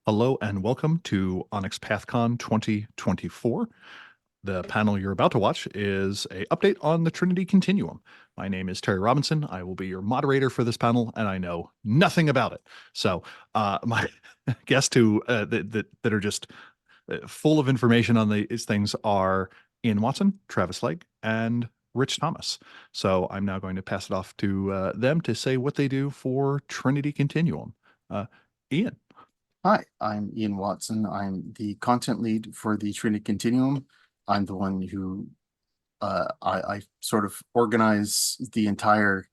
Hello and welcome to Onyx PathCon 2024. The panel you're about to watch is a update on the Trinity Continuum. My name is Terry Robinson. I will be your moderator for this panel, and I know nothing about it. So my guests that are just full of information on these things are Ian Watson, Travis Legg, and Rich Thomas. So I'm now going to pass it off to them to say what they do for Trinity Continuum. Ian. Hi, I'm Ian Watson. I'm the content lead for the Trinity Continuum. I'm the one who I sort of organize the entire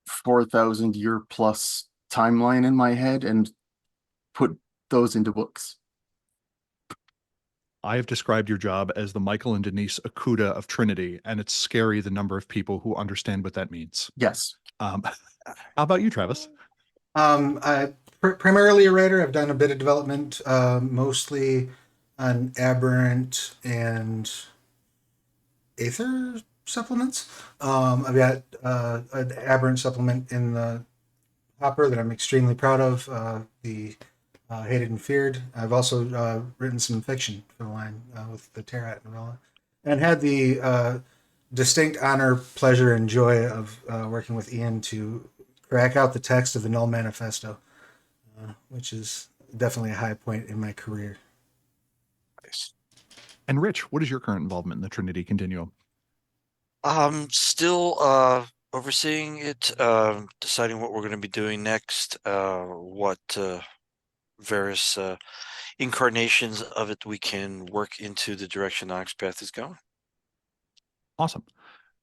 4,000 year plus timeline in my head and put those into books. I have described your job as the Michael and Denise Okuda of Trinity, and it's scary the number of people who understand what that means. Yes. How about you, Travis? I primarily a writer. I've done a bit of development, mostly on Aberrant and Aether supplements. I've got an Aberrant supplement in the hopper that I'm extremely proud of. The Hated and Feared. I've also written some fiction for the line with the Terrat novella, and had the distinct honor, pleasure, and joy of working with Ian to crack out the text of the Null Manifesto, which is definitely a high point in my career. Nice. And Rich, what is your current involvement in the Trinity Continuum? I'm still overseeing it, deciding what we're going to be doing next, what various incarnations of it we can work into the direction Onyx Path is going. Awesome.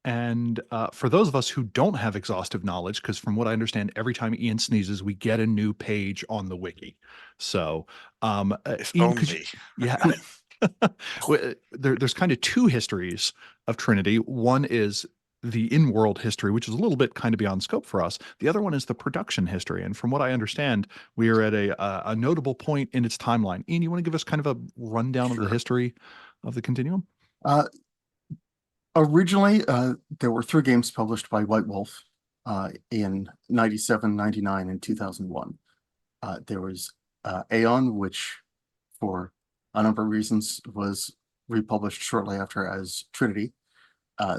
And for those of us who don't have exhaustive knowledge, because from what I understand, every time Ian sneezes, we get a new page on the wiki. So, Ian, could you, yeah, there's kind of two histories of Trinity. One is the in-world history, which is a little bit kind of beyond scope for us. The other one is the production history. And from what I understand, we are at a notable point in its timeline. Ian, you want to give us kind of a rundown of the history of the Continuum? Originally, there were 3 games published by White Wolf in 97, 99, and 2001. There was Aeon, which for a number of reasons was republished shortly after as Trinity.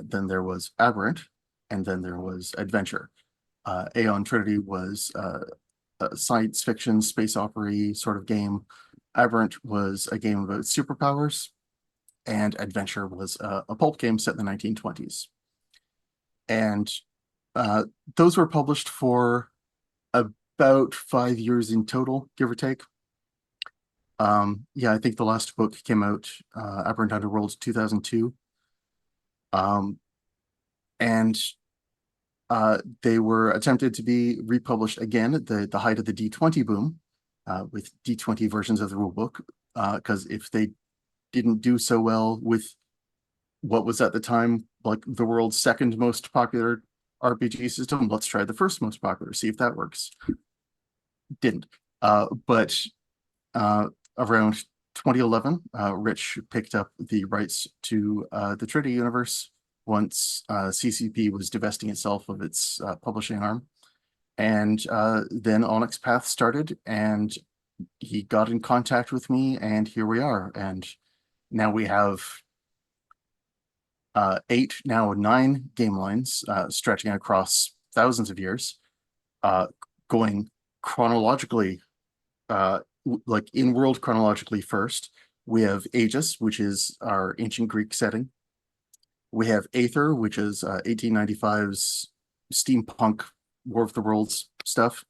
Then there was Aberrant, and then there was Adventure. Aeon Trinity was a science fiction, space opera sort of game. Aberrant was a game about superpowers, and Adventure was a pulp game set in the 1920s. And those were published for about 5 years in total, give or take. Yeah, I think the last book came out, Aberrant Underworld, 2002. And they were attempted to be republished again at the height of the D20 boom, with D20 versions of the rulebook, because if they didn't do so well with what was at the time like the world's second most popular RPG system, let's try the first most popular, see if that works. Didn't. But around 2011, Rich picked up the rights to the Trinity universe once CCP was divesting itself of its publishing arm. And then Onyx Path started, and he got in contact with me, and here we are. And now we have 8, now 9 game lines stretching across thousands of years, going chronologically, like in-world chronologically first. We have Aegis, which is our ancient Greek setting. We have Aether, which is 1895's steampunk War of the Worlds stuff.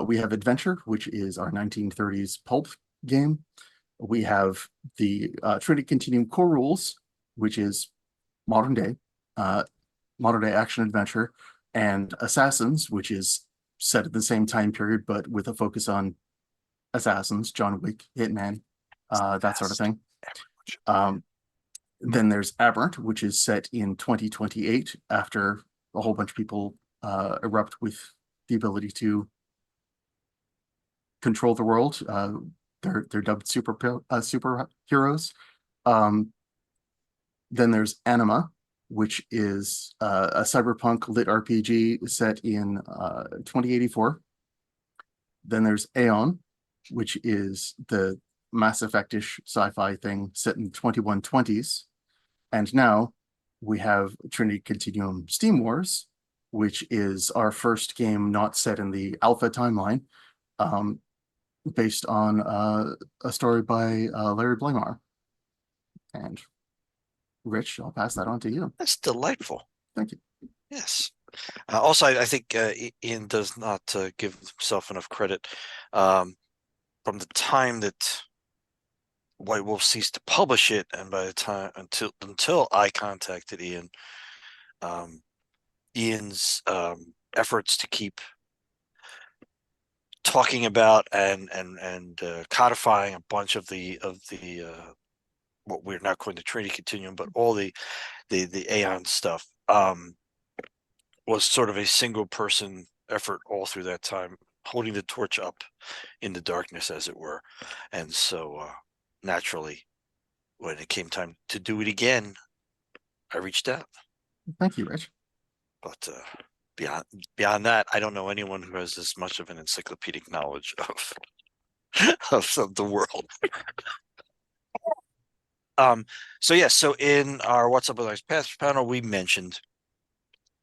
We have Adventure, which is our 1930s pulp game. We have the Trinity Continuum core rules, which is modern day action adventure, and Assassins, which is set at the same time period, but with a focus on assassins, John Wick, Hitman, that sort of thing. Then there's Aberrant, which is set in 2028 after a whole bunch of people erupt with the ability to control the world. They're dubbed superheroes. Then there's Anima, which is a cyberpunk lit RPG set in 2084. Then there's Aeon, which is the Mass Effect-ish sci-fi thing set in the 2120s. And now we have Trinity Continuum Steam Wars, which is our first game not set in the alpha timeline, based on a story by Larry Blamar. And Rich, I'll pass that on to you. That's delightful. Thank you. Yes. Also, I think Ian does not give himself enough credit. From the time that White Wolf ceased to publish it, and by the time until I contacted Ian, Ian's efforts to keep talking about and codifying a bunch of the what we're not calling the Trinity Continuum, but all the Aeon stuff was sort of a single person effort all through that time, holding the torch up in the darkness, as it were. And so naturally, when it came time to do it again, I reached out. Thank you, Rich. But beyond that, I don't know anyone who has as much of an encyclopedic knowledge of the world. So yeah, so in our What's Up with Onyx Path panel, we mentioned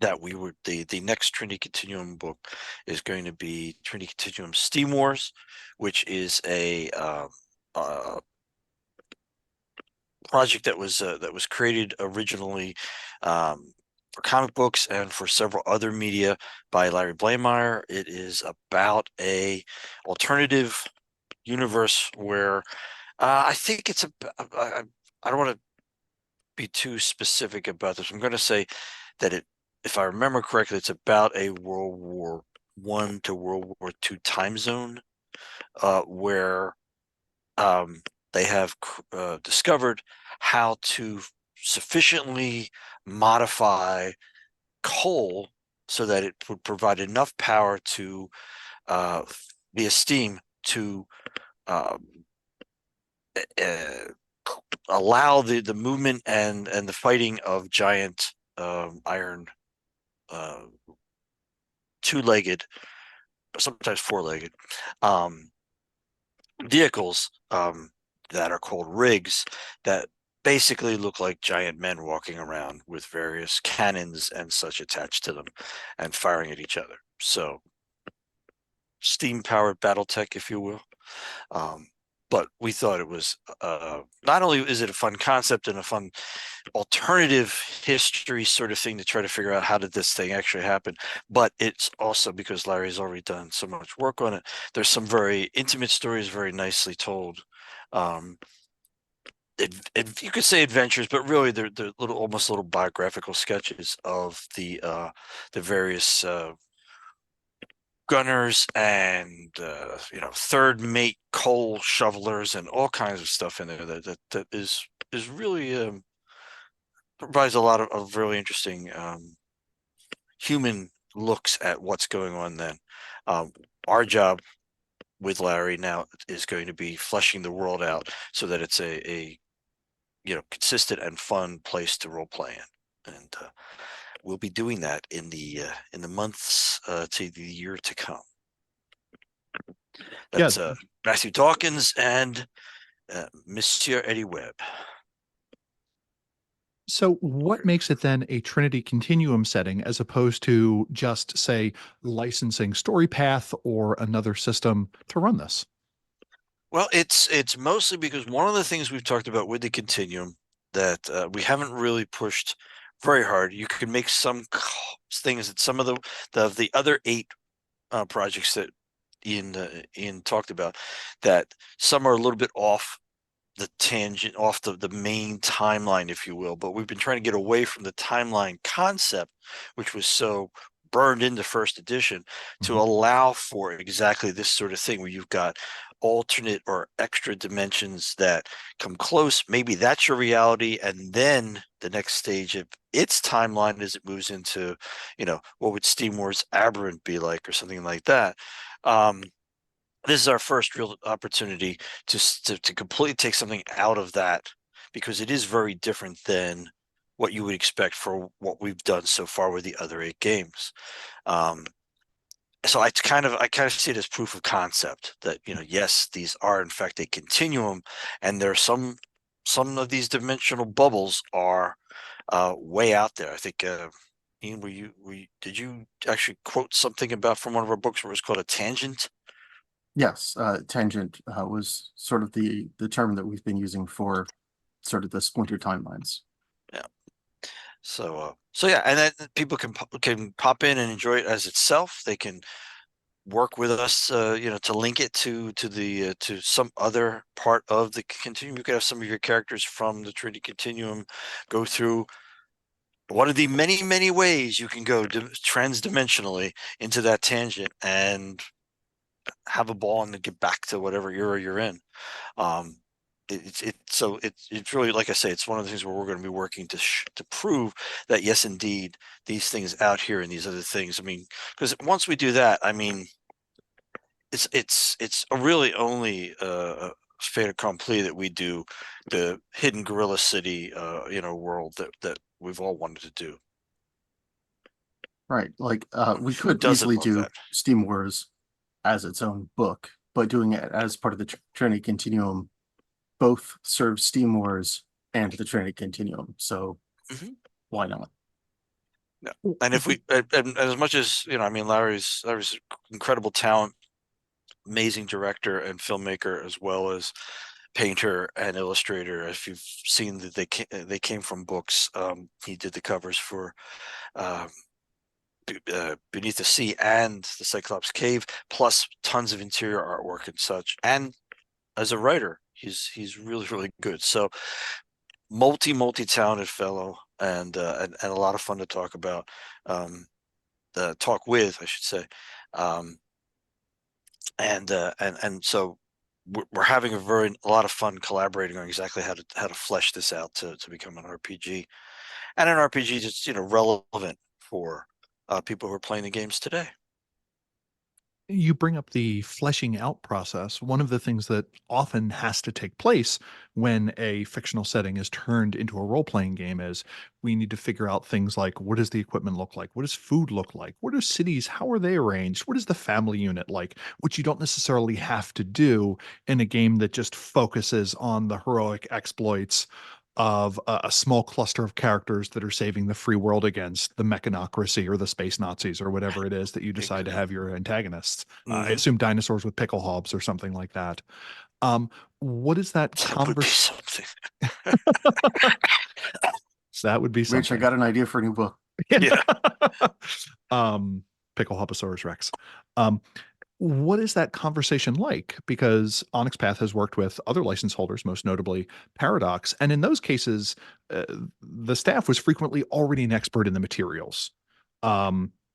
that we were the next Trinity Continuum book is going to be Trinity Continuum Steam Wars, which is a project that was created originally for comic books and for several other media by Larry Blamire. It is about a alternative universe where I think it's I don't want to be too specific about this. I'm going to say that if I remember correctly, it's about a World War I to World War II time zone, where they have discovered how to sufficiently modify coal so that it would provide enough power to via steam to allow the movement and the fighting of giant iron two-legged, sometimes four-legged vehicles that are called rigs that basically look like giant men walking around with various cannons and such attached to them and firing at each other. So steam-powered BattleTech, if you will. But we thought it was not only is it a fun concept and a fun alternative history sort of thing to try to figure out how did this thing actually happen, but it's also because Larry's already done so much work on it. There's some very intimate stories, very nicely told. You could say adventures, but really they're almost little biographical sketches of the various gunners and third mate coal shovelers and all kinds of stuff in there that is really provides a lot of really interesting human looks at what's going on then. Our job with Larry now is going to be fleshing the world out so that it's a consistent and fun place to role play in, and we'll be doing that in the months to the year to come. That's Matthew Dawkins and Monsieur Eddie Webb. So what makes it then a Trinity Continuum setting as opposed to just, say, licensing StoryPath or another system to run this? Well, it's mostly because one of the things we've talked about with the Continuum that we haven't really pushed very hard. You can make some things that some of the other 8 projects that Ian talked about, that some are a little bit off the tangent, off the main timeline, if you will. But we've been trying to get away from the timeline concept, which was so burned into first edition, to allow for exactly this sort of thing where you've got alternate or extra dimensions that come close. Maybe that's your reality, and then the next stage of its timeline as it moves into, what would Steam Wars Aberrant be like, or something like that. This is our first real opportunity to completely take something out of that, because it is very different than what you would expect for what we've done so far with the other 8 games. so I kind of see it as proof of concept that, yes, these are in fact a continuum, and there are some of these dimensional bubbles are way out there. I think Ian, did you actually quote something about from one of our books where it was called a tangent? Yes, tangent was sort of the term that we've been using for sort of the splinter timelines. Yeah. So yeah, and then people can pop in and enjoy it as itself. They can work with us, to link it to some other part of the continuum. You could have some of your characters from the Trinity Continuum go through one of the many, many ways you can go transdimensionally into that tangent and have a ball and then get back to whatever era you're in. Um, it's really, like I say, it's one of the things where we're going to be working to prove that yes, indeed, these things out here and these other things. I mean, because once we do that, I mean, it's a really only fait accompli that we do the hidden gorilla city world that we've all wanted to do. Right. Like we Who could doesn't easily love do that? Steam Wars as its own book, but doing it as part of the Trinity Continuum both serves Steam Wars and the Trinity Continuum. So Mhm. why not? Yeah. And if we and as much as I mean, Larry's incredible talent, amazing director and filmmaker, as well as painter and illustrator. If you've seen that they came from books. He did the covers for um, Beneath the Sea and the Cyclops Cave, plus tons of interior artwork and such. And as a writer, he's really, really good. So multi talented fellow, and a lot of fun to talk about. Talk with, I should say. Um, and so we're having a lot of fun collaborating on exactly how to flesh this out to become an RPG, and an RPG that's relevant for people who are playing the games today. You bring up the fleshing out process. One of the things that often has to take place when a fictional setting is turned into a role playing game is we need to figure out things like what does the equipment look like? What does food look like? What are cities? How are they arranged? What is the family unit like? Which you don't necessarily have to do in a game that just focuses on the heroic exploits of a small cluster of characters that are saving the free world against the mechanocracy or the space Nazis or whatever it is that you decide to have your antagonists. I Mhm. assume dinosaurs with pickle hobs or something like that. Um, what is that That would be converse? something. That would be Rich, I something. got an idea for a new book. Yeah. um, Pickle Hobosaurus Rex. Um, what is that conversation like? Because Onyx Path has worked with other license holders, most notably Paradox, and in those cases, uh, the staff was frequently already an expert in the materials,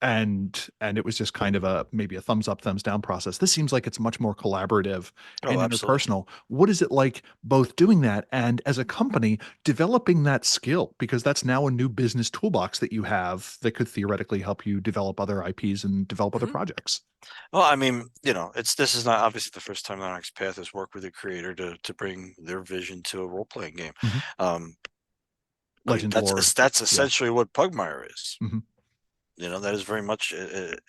and it was just kind of a maybe a thumbs up, thumbs down process. This seems like it's much more collaborative Oh, and absolutely. interpersonal. What is it like both doing that and as a company developing that skill? Because that's now a new business toolbox that you have that could theoretically help you develop other IPs and develop other Mhm. projects. Well, I mean, this is not obviously the first time that Onyx Path has worked with a creator to bring their vision to a role playing game. Mhm. Um, I mean, Legend lore. that's Yeah. essentially what Pugmire is. Mhm. That is very much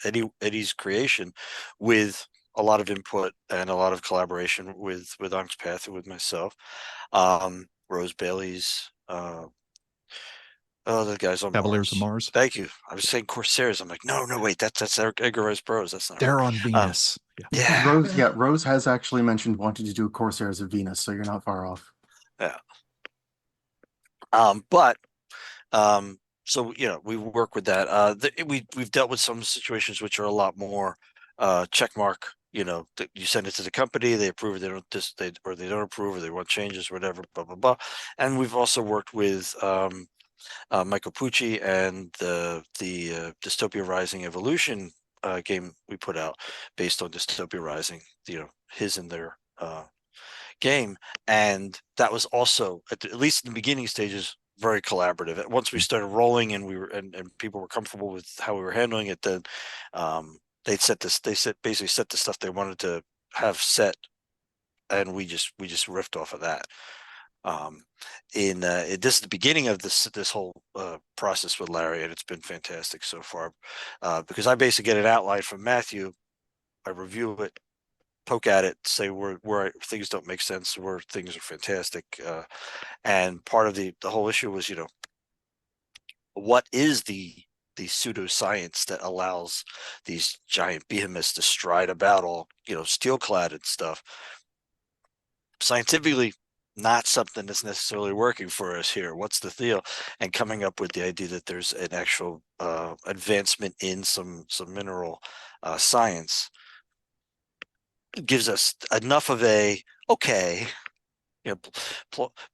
Eddie's creation, with a lot of input and a lot of collaboration with Onyx Path and with myself. Rose Bailey's the guys on Cavaliers of Mars. Mars. Thank you. I was saying Corsairs. I'm like, no, wait, that's Edgar Rice Burroughs. That's not right. They're on Um, Venus. Yeah. yeah, Rose, yeah, Rose has actually mentioned wanting to do Corsairs of Venus, so you're not far off. yeah. But so we work with that. We've dealt with some situations which are a lot more check mark. You send it to the company, they approve, they don't they don't approve, or they want changes, whatever, blah blah blah. And we've also worked with Michael Pucci and the Dystopia Rising Evolution game we put out based on Dystopia Rising. His and their game, and that was also at least in the beginning stages very collaborative. And once we started rolling and and people were comfortable with how we were handling it, then basically set the stuff they wanted to have set, and we just riffed off of that. This is the beginning of this whole process with Larry, and it's been fantastic so far. Because I basically get an outline from Matthew, I review it, poke at it, say where things don't make sense, where things are fantastic. And part of the whole issue was, what is the pseudoscience that allows these giant behemoths to stride about all, steel clad and stuff? Scientifically, not something that's necessarily working for us here. What's the deal? And coming up with the idea that there's an actual advancement in some mineral science gives us enough of a okay,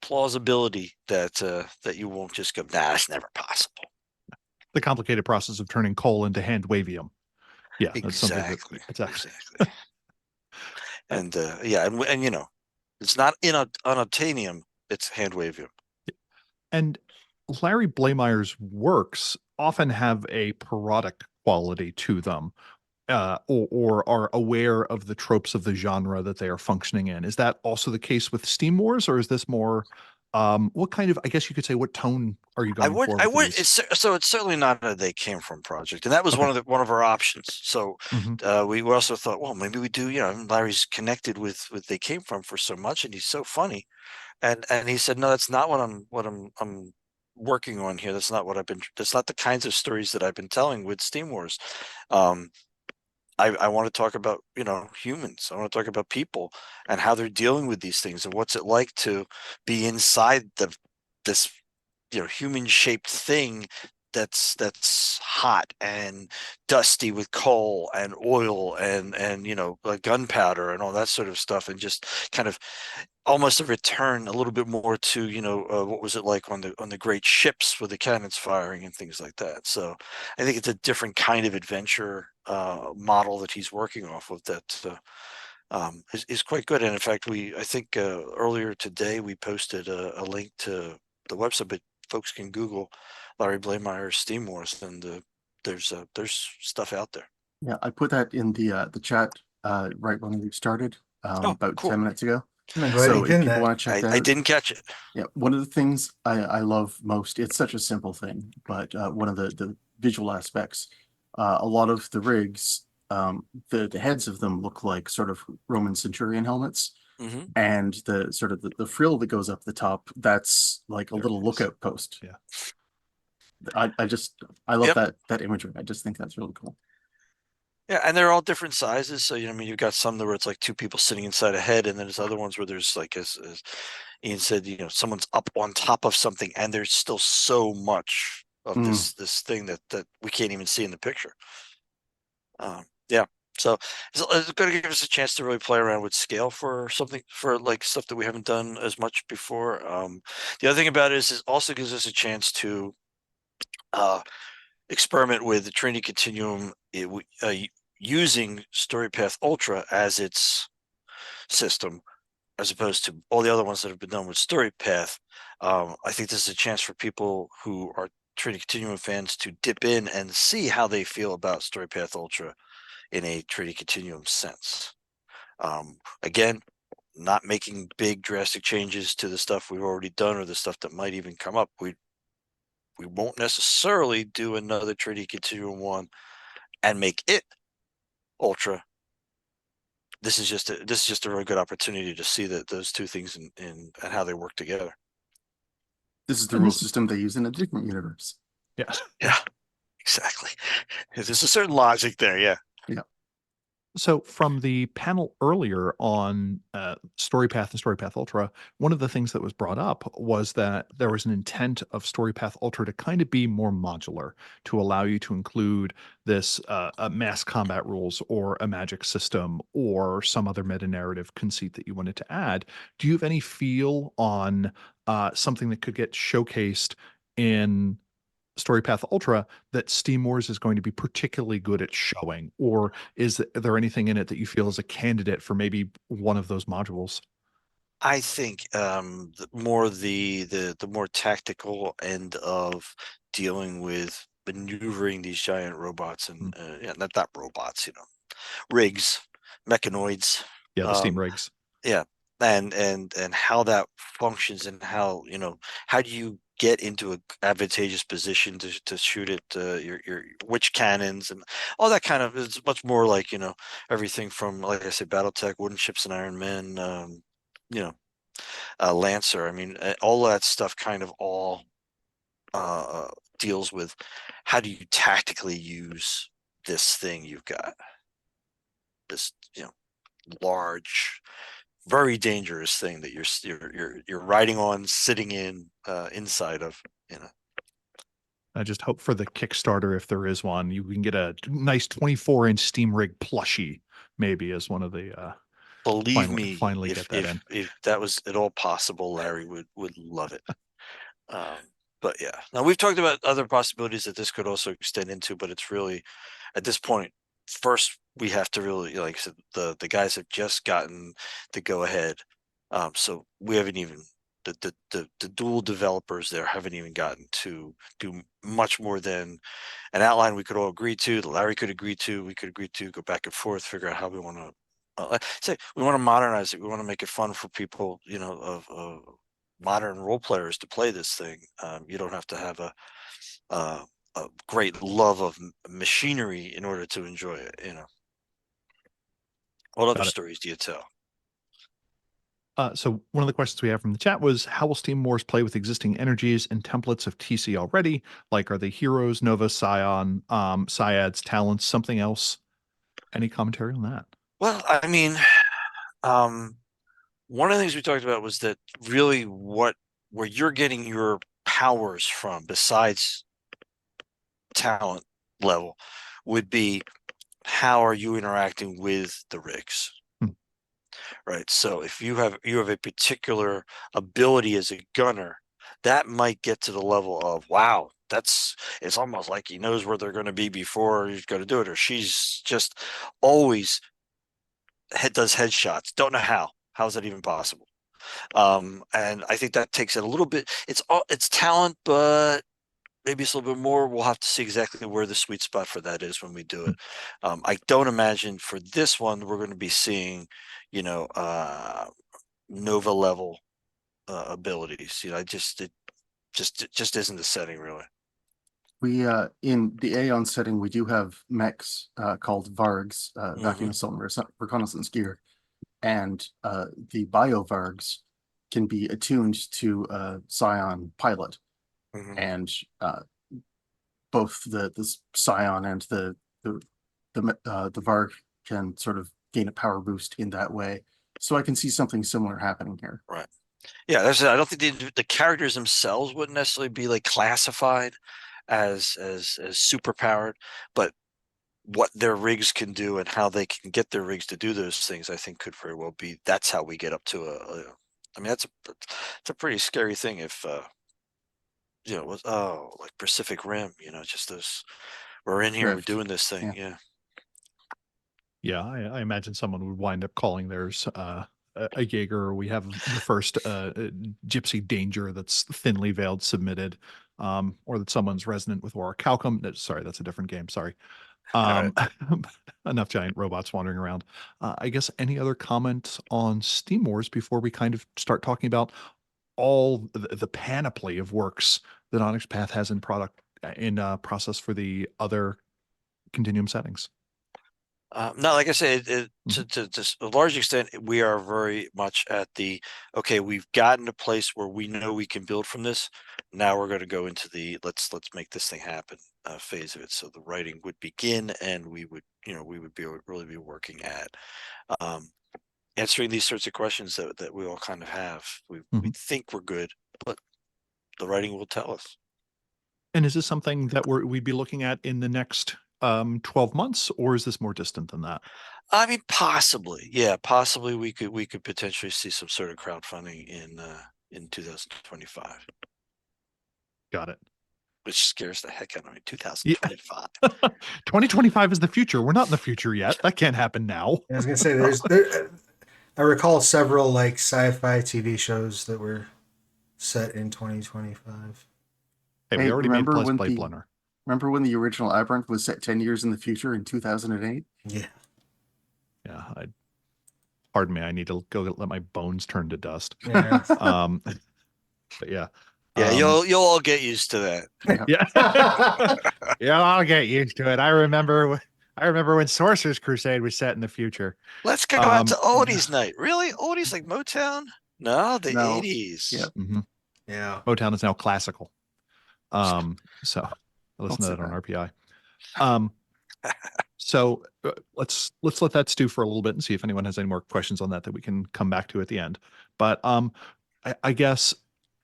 plausibility that that you won't just go, nah, it's never possible. The complicated process of turning coal into hand wavium. Yeah, that's something that Exactly. And yeah, and it's not in unobtainium, it's hand wavium. And Larry Blameyer's works often have a parodic quality to them, or are aware of the tropes of the genre that they are functioning in. Is that also the case with Steam Wars, or is this more, what kind of, I guess you could say, what tone are you going for with these? It's certainly not a they came from project, and that was Okay. one of our options. So Mhm. we also thought, well, maybe we do. Larry's connected with they came from for so much, and he's so funny. And he said, no, that's not what I'm working on here. That's not what that's not the kinds of stories that I've been telling with Steam Wars. Um, I want to talk about, humans. I want to talk about people and how they're dealing with these things and what's it like to be inside this, human shaped thing that's hot and dusty with coal and oil and like gunpowder and all that sort of stuff, and just kind of almost a return a little bit more to what was it like on the great ships with the cannons firing and things like that. So I think it's a different kind of adventure model that he's working off of that is quite good. And in fact, I think earlier today we posted a link to the website, but folks can Google Larry Blameyer's Steam Wars, and there's stuff out there. Yeah, I put that in the chat right when we started Oh, about cool. 10 minutes ago. I'm gonna go ahead So and if pin people that. want to check that I out, didn't catch it. yeah, one of the things I love most, it's such a simple thing, but one of the visual aspects, a lot of the rigs, the heads of them look like sort of Roman centurion helmets, Hmm. and the sort of the frill that goes up the top, that's like a There little it is. lookout post. Yeah. I love Yep. that imagery. I just think that's really cool. Yeah, and they're all different sizes. So you've got some where it's like two people sitting inside a head, and then there's other ones where there's like, as Ian said, someone's up on top of something, and there's still so much of this thing that we can't even see in the picture. Yeah, so it's going to give us a chance to really play around with scale for something, for like stuff that we haven't done as much before. The other thing about it is it also gives us a chance to experiment with the Trinity Continuum, using StoryPath Ultra as its system, as opposed to all the other ones that have been done with StoryPath. I think this is a chance for people who are Trinity Continuum fans to dip in and see how they feel about StoryPath Ultra in a Trinity Continuum sense. Again, not making big drastic changes to the stuff we've already done or the stuff that might even come up. We won't necessarily do another Trinity Continuum one and make it Ultra. This is just a really good opportunity to see that those two things in and how they work together. This is the And rule this- system they use in a different universe. Yeah. Yeah, exactly. There's a certain logic there. Yeah. So from the panel earlier on StoryPath and StoryPath Ultra, one of the things that was brought up was that there was an intent of StoryPath Ultra to kind of be more modular, to allow you to include this mass combat rules or a magic system or some other meta narrative conceit that you wanted to add. Do you have any feel on something that could get showcased in StoryPath Ultra that Steam Wars is going to be particularly good at showing? Or is there anything in it that you feel is a candidate for maybe one of those modules? I think the more tactical end of dealing with maneuvering these giant robots and yeah, not robots, rigs, mechanoids. Yeah, the Steam rigs. Yeah, and how that functions, and how, how do you get into a advantageous position to shoot at your which cannons and all that kind of. It's much more like, everything from, like I said, BattleTech, wooden ships and Iron Men, you know, Lancer. I mean, all that stuff kind of all deals with how do you tactically use this thing you've got, this large, very dangerous thing that you're riding on, sitting inside of. I just hope for the Kickstarter, if there is one, you can get a nice 24-inch Steam Rig plushie, maybe, as one of the Believe me, finally if get that in. if that was at all possible, Larry would love it. Um, but yeah, now we've talked about other possibilities that this could also extend into, but it's really, at this point, first we have to really, like I said, the guys have just gotten the go ahead. So we haven't even, the dual developers there haven't even gotten to do much more than an outline we could all agree to, that Larry could agree to, we could agree to, go back and forth, figure out how we want to say, we want to modernize it. We want to make it fun for people, of modern role players to play this thing. You don't have to have a great love of machinery in order to enjoy it. What other Got it. stories do you tell? So one of the questions we have from the chat was, how will Steam Wars play with existing energies and templates of TC already? Like, are they heroes, Nova, Scion, Syads, talents, something else? Any commentary on that? Well, I mean, one of the things we talked about was that really where you're getting your powers from, besides talent level, would be how are you interacting with the rigs. Right. So if you have a particular ability as a gunner, that might get to the level of, wow, it's almost like he knows where they're going to be before he's going to do it, or she's just always does headshots. Don't know how is that even possible. And I think that takes it a little bit. It's talent, but maybe it's a little bit more. We'll have to see exactly where the sweet spot for that is when we do it. I don't imagine for this one we're going to be seeing, Nova level abilities. It just isn't the setting really. We in the Aeon setting, we do have mechs called Vargs, vacuum Mhm. assault and reconnaissance gear, and the bio Vargs can be attuned to a Scion pilot, Mhm. and both the Scion and the Varg can sort of gain a power boost in that way. So I can see something similar happening here. Right. Yeah, I don't think the characters themselves wouldn't necessarily be like classified as super powered, but what their rigs can do and how they can get their rigs to do those things, I think could very well be. That's how we get up to I mean, it's a pretty scary thing if was like Pacific Rim, just those. We're in here, we're Rift. doing this thing, Yeah. yeah. Yeah, I imagine someone would wind up calling theirs a Jaeger. We have the first Gypsy Danger that's thinly veiled submitted, or that someone's resonant with Aura Calcum. Sorry, that's a different game. Sorry. All right. Enough giant robots wandering around. I guess any other comments on Steam Wars before we kind of start talking about all the panoply of works that Onyx Path has in process for the other Continuum settings? No, like I said, Mhm. to a large extent, we are very much at the, okay, we've gotten a place where we know we can build from this. Now we're going to go into the let's make this thing happen phase of it. So the writing would begin, and we would really be working at answering these sorts of questions that we all kind of have. We Mhm. think we're good, but the writing will tell us. And is this something that we'd be looking at in the next 12 months, or is this more distant than that? I mean, possibly, yeah, possibly we could potentially see some sort of crowdfunding in 2025, Got it. which scares the heck out of me. Yeah. 2025. 2025 is the future. We're not in the future yet. That can't happen now. I was gonna say I recall several like sci-fi TV shows that were set in 2025. Hey, we Hey, already made Plus Play Blunner. remember when the original Aberrant was set 10 years in the future in 2008? Yeah. Yeah, Pardon me, I need to go let my bones turn to dust. Yeah. But yeah. Yeah, you'll all get used to that. Yeah. Yeah, I'll get used to it. I remember when Sorcerer's Crusade was set in the future. Let's go out to Yeah. Odie's night. Really? Odie's like Motown? No, the No. 80s. Yeah. Mhm. Yeah. Motown is now classical. So I listen to say that on that. RPI. So let's let that stew for a little bit and see if anyone has any more questions on that we can come back to at the end. But I guess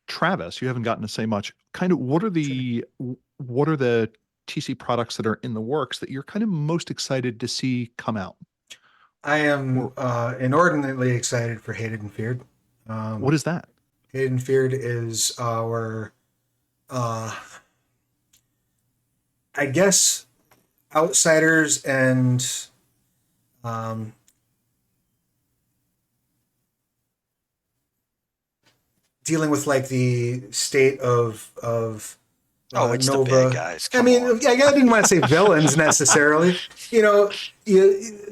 Travis, you haven't gotten to say much. Kind of what are the TC products that are in the works that you're kind of most excited to see come out? I am inordinately excited for Hated and Feared. What is that? Hated and Feared is our, I guess, outsiders and dealing with like the state of It's the Nova. bad guys. I Come mean, on. I didn't want to say villains necessarily. You know,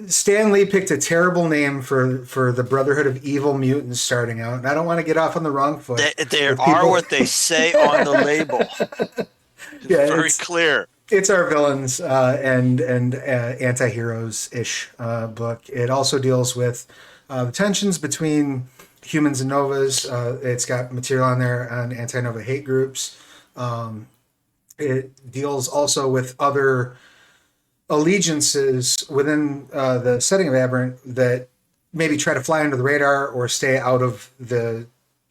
Stan Lee picked a terrible name for the Brotherhood of Evil Mutants starting out, and I don't want to get off on the wrong foot. They with are people- what they say on the label. It's Yeah, very it's- clear. It's our villains and anti-heroes ish book. It also deals with the tensions between humans and novas. It's got material on there on anti-nova hate groups. It deals also with other allegiances within the setting of Aberrant that maybe try to fly under the radar or stay out of the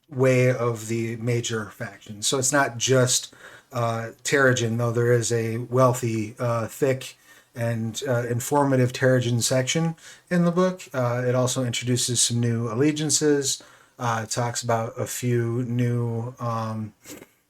way of the major factions. So it's not just Terrigen, though there is a wealthy, thick, and informative Terrigen section in the book. It also introduces some new allegiances. It talks about a few new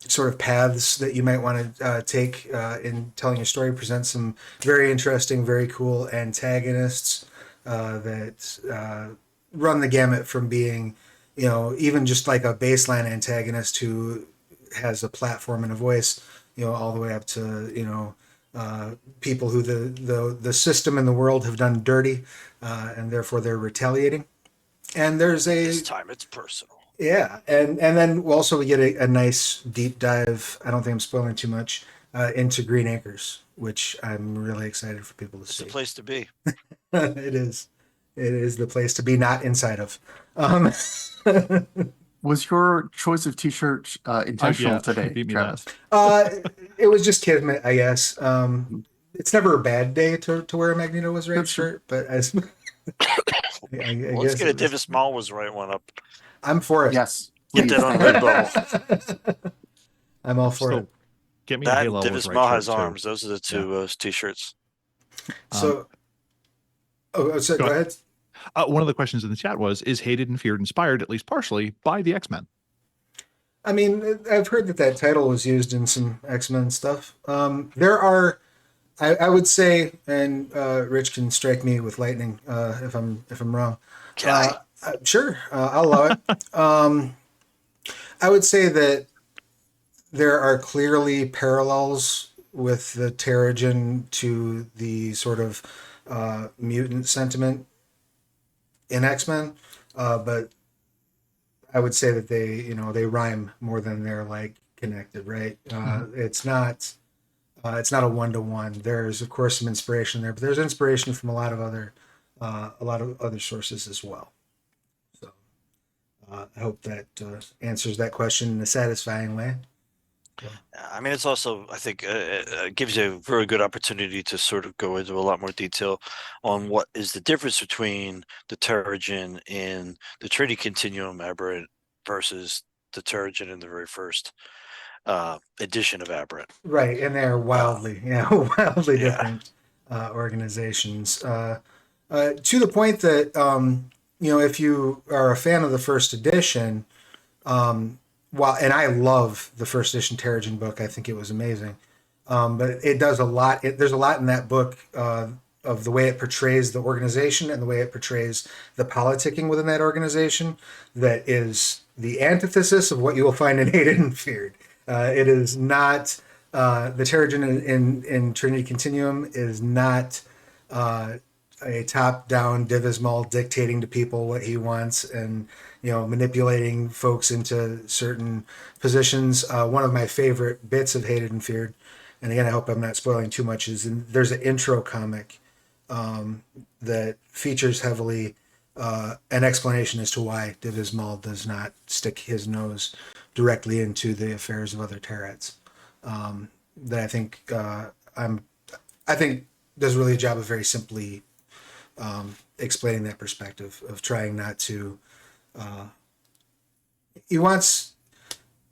sort of paths that you might want to take in telling your story. Presents some very interesting, very cool antagonists that run the gamut from being, even just like a baseline antagonist who has a platform and a voice, all the way up to, people who the system and the world have done dirty, and therefore they're retaliating. And there's This time it's personal. yeah, and then also we get a nice deep dive. I don't think I'm spoiling too much into Green Acres, which I'm really excited for people to It's see. the place to be. It is the place to be, not inside of. Was your choice of t-shirt intentional today, beat me Travis? It was just kismet, I guess. It's never a bad day to wear a Magneto was right That's true. shirt, but as I Let's guess get a it was- Divis Mall was right one up. I'm for it. Yes. Get Please. that on Redbubble. I'm all for Still, it. get me a That Halo and was Divis right Mall shirt, has too. arms. Those are the two t-shirts. So, so go go ahead. One of the questions in the chat was, is Hated and Feared inspired, at least partially, by the X-Men? I mean, I've heard that title was used in some X-Men stuff. There are, I would say, and Rich can strike me with lightning if I'm wrong. Can I? Sure, I'll allow it. I would say that there are clearly parallels with the Terrigen to the sort of mutant sentiment in X-Men, but I would say that they rhyme more than they're like connected, right? It's not a one-to-one. There's of course some inspiration there, but there's inspiration from a lot of other sources as well. So I hope that answers that question in a satisfying way. I mean, it's also, I think, gives you a very good opportunity to sort of go into a lot more detail on what is the difference between the Terrigen in the Trinity Continuum Aberrant versus the Terrigen in the very first edition of Aberrant. Right, and they're wildly Yeah. different organizations. To the point that if you are a fan of the first edition, and I love the first edition Terrigen book, I think it was amazing. But it does a lot. There's a lot in that book of the way it portrays the organization and the way it portrays the politicking within that organization that is the antithesis of what you will find in Hated and Feared. It is not the Terrigen in Trinity Continuum is not a top-down Divismal dictating to people what he wants, and manipulating folks into certain positions. One of my favorite bits of Hated and Feared, and again, I hope I'm not spoiling too much, there's an intro comic that features heavily an explanation as to why Divismal does not stick his nose directly into the affairs of other Terrats. That I think does really a job of very simply explaining that perspective of trying not to. He wants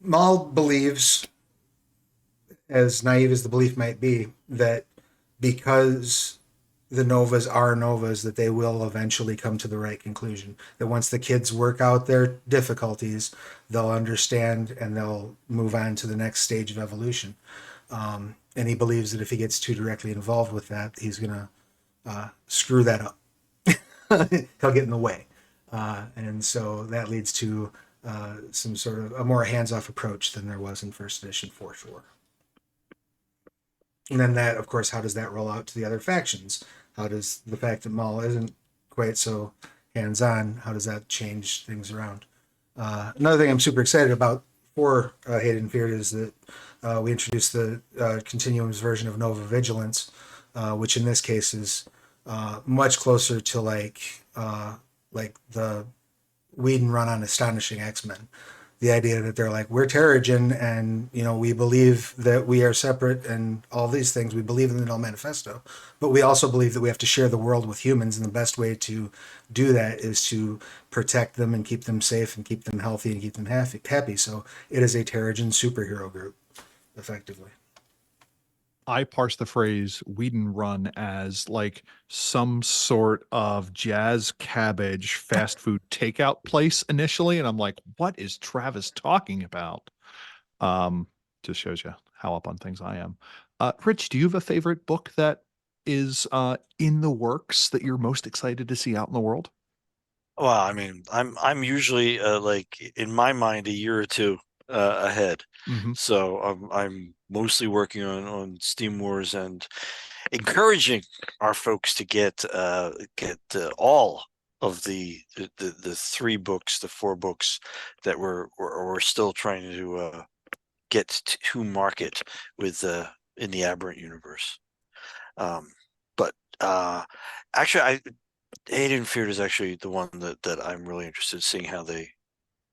Maul believes, as naive as the belief might be, that because the Novas are Novas, that they will eventually come to the right conclusion. That once the kids work out their difficulties, they'll understand and they'll move on to the next stage of evolution. And he believes that if he gets too directly involved with that, he's going to screw that up. He'll get in the way. And so that leads to some sort of a more hands-off approach than there was in first edition, for sure. And then that, of course, how does that roll out to the other factions? How does the fact that Maul isn't quite so hands-on, how does that change things around? Another thing I'm super excited about for Hated and Feared is that we introduced the Continuum's version of Nova Vigilance, which in this case is much closer to like the Whedon run on Astonishing X-Men. The idea that they're like, we're Terrigen, and we believe that we are separate and all these things. We believe in the Null Manifesto, but we also believe that we have to share the world with humans, and the best way to do that is to protect them and keep them safe and keep them healthy and keep them happy. So it is a Terrigen superhero group, effectively. I parse the phrase Whedon run as like some sort of jazz cabbage fast food takeout place initially. And I'm like, what is Travis talking about? Just shows you how up on things I am. Rich, do you have a favorite book that is in the works that you're most excited to see out in the world? Well, I mean, I'm usually like in my mind a year or two ahead. Mhm. So I'm mostly working on Steam Wars and encouraging our folks to get all of the 3 books, the 4 books that we're still trying to get to market with in the Aberrant universe. But actually, Hated and Feared is actually the one that I'm really interested in seeing how they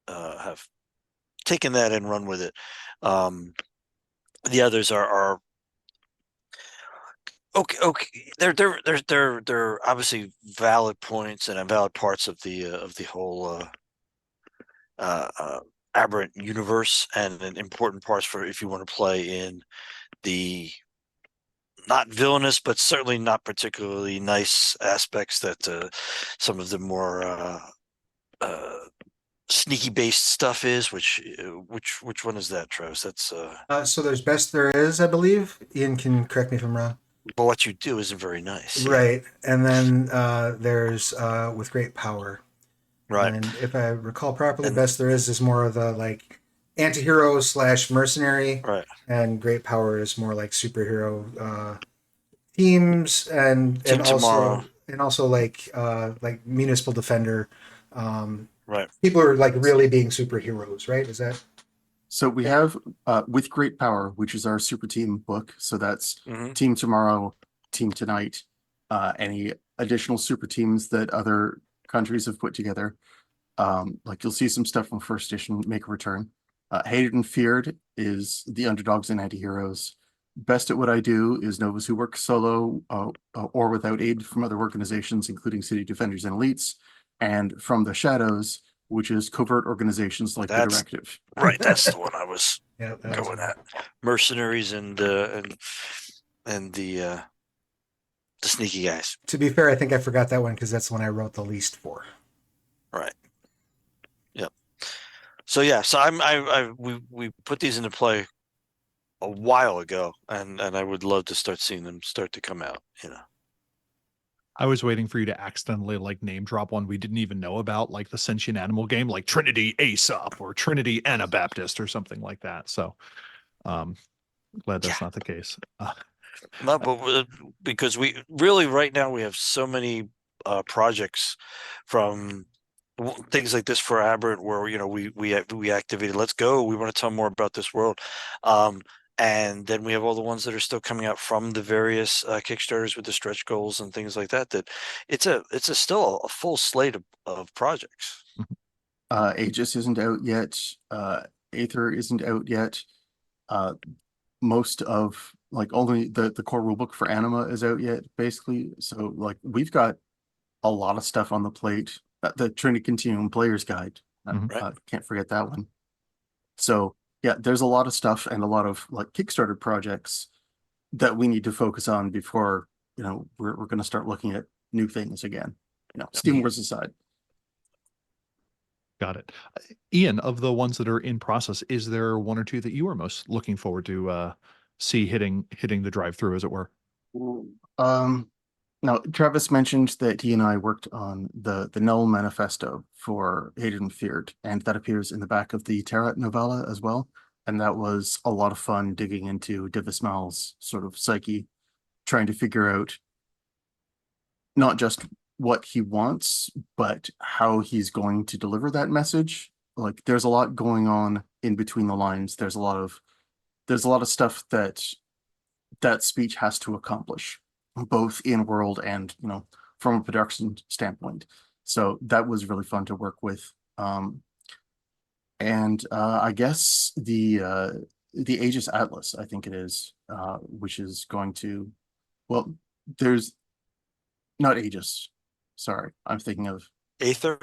have taken that and run with it. The others are okay. They're obviously valid points and valid parts of the whole Aberrant universe, and important parts for if you want to play in the not villainous, but certainly not particularly nice aspects that some of the more sneaky based stuff is. Which one is that, Travis? That's So there's Best There Is, I believe. Ian can correct me if I'm wrong. but what you do isn't very nice. Right. And then there's With Great Power. Right. And if I recall properly, And- Best There Is more of the like anti-hero / mercenary, Right. and Great Power is more like superhero teams and Team Tomorrow. also like Municipal Defender. Right. People are like really being superheroes, right? Is that So we have With Great Power, which is our super team book. So that's Mhm. Team Tomorrow, Team Tonight, any additional super teams that other countries have put together. Like you'll see some stuff from first edition make a return. Hated and Feared is the underdogs and anti-heroes. Best at What I Do is Novas who work solo or without aid from other organizations, including City Defenders and Elites. And From the Shadows, which is covert organizations like the Directive. Right. That's the one I was yeah? going at. Mercenaries and the sneaky guys. To be fair, I think I forgot that one because that's the one I wrote the least for. Right. Yep. So yeah, so we put these into play a while ago, and I would love to start seeing them start to come out. I was waiting for you to accidentally like name drop one we didn't even know about, like the sentient animal game, like Trinity Aesop or Trinity Anabaptist or something like that. So glad that's not the case. No, but because we really right now we have so many projects from things like this for Aberrant where we activated. Let's go. We want to tell more about this world. And then we have all the ones that are still coming out from the various Kickstarters with the stretch goals and things like that. That it's a still a full slate of projects. Aegis isn't out yet. Aether isn't out yet. Most of like only the core rulebook for Anima is out yet, basically. So like we've got a lot of stuff on the plate. The Trinity Continuum Player's Guide. Right. Can't forget that one. So yeah, there's a lot of stuff and a lot of like Kickstarter projects that we need to focus on before, we're going to start looking at new things again. Steam Wars aside. Got it. Ian, of the ones that are in process, is there one or two that you are most looking forward to see hitting the drive-through, as it were? Now, Travis mentioned that he and I worked on the Null Manifesto for Hated and Feared, and that appears in the back of the Terrat novella as well. And that was a lot of fun digging into Divismal's sort of psyche, trying to figure out not just what he wants, but how he's going to deliver that message. Like there's a lot going on in between the lines. There's a lot of stuff that speech has to accomplish, both in world and from a production standpoint. So that was really fun to work with. And I guess the Aegis Atlas, I think it is, which is going to, well, there's not Aegis. Sorry, I'm thinking of Aether.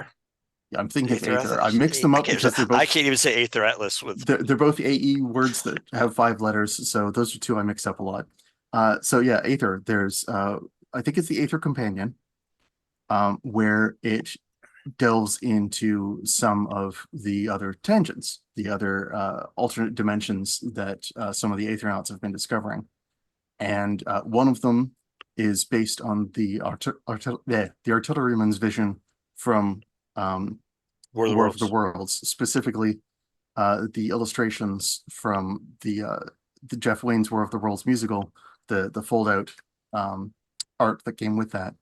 Yeah, I'm thinking of Aether Aether. Atlas? I mixed them up because they're both. I can't even say Aether Atlas with. They're both AE words that have 5 letters, so those are two I mix up a lot. So yeah, Aether. There's I think it's the Aether Companion, where it delves into some of the other tangents, the other alternate dimensions that some of the Aethernauts have been discovering, and one of them is based on the artilleryman's vision from War of the Worlds, specifically the illustrations from the Jeff Wayne's War of the Worlds musical, the fold out art that came with that.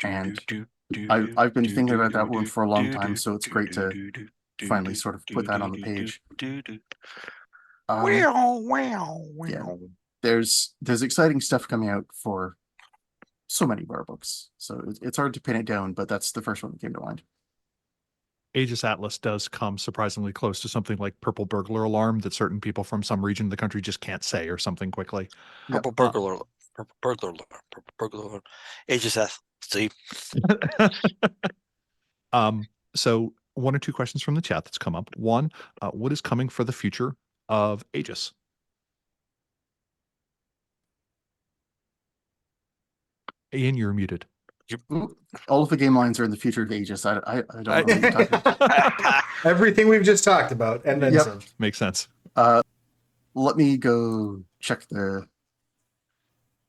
And I've been thinking about that one for a long time, so it's great to finally sort of put that on the page. Yeah, there's exciting stuff coming out for so many of our books, so it's hard to pin it down, but that's the first one that came to mind. Aegis Atlas does come surprisingly close to something like Purple Burglar Alarm that certain people from some region of the country just can't say, or something quickly. Purple Burglar Alarm. Aegis Atlas. See. So one or two questions from the chat that's come up. One, what is coming for the future of Aegis? Ian, you're muted. All of the game lines are in the future of Aegis. I don't know what you're talking about. Everything we've just talked about, and then some. Makes sense. Let me go check the.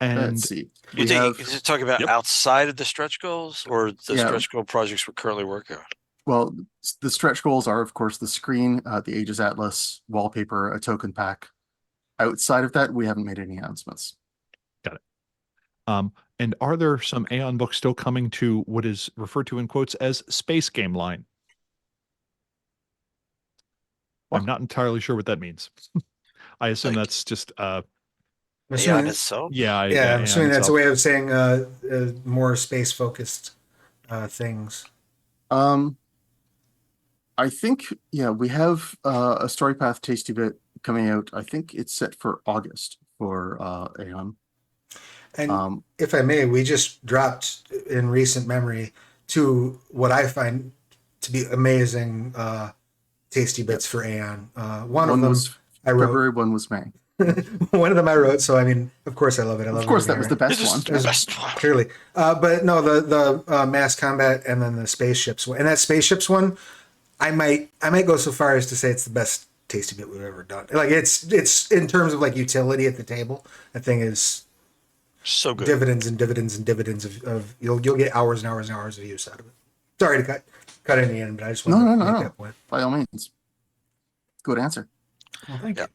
And let's see. Is it talking about outside of the stretch goals or the stretch goal projects we're currently working on? Well, the stretch goals are, of course, the screen, the Aegis Atlas, wallpaper, a token pack. Outside of that, we haven't made any announcements. Got it. And are there some Aeon books still coming to what is referred to in quotes as space game line? I'm not entirely sure what that means. I assume that's just Aeon itself? Yeah, I'm assuming that's a way of saying more space focused things. I think we have a Story Path Tasty Bit coming out. I think it's set for August for Aeon. And if I may, we just dropped in recent memory to what I find to be amazing tasty bits for Aeon. One of them was February, one was May. One of them I wrote, so I mean, of course I love it. Of course, that was the best one. The best one. Clearly. But no, the mass combat and then the spaceships one. And that spaceships one, I might go so far as to say it's the best tasty bit we've ever done. Like it's in terms of like utility at the table, that thing is so good. Dividends and dividends and dividends of you'll get hours and hours and hours of use out of it. Sorry to cut in the end, but I just want to make that point. By all means. Good answer. Well, thank you.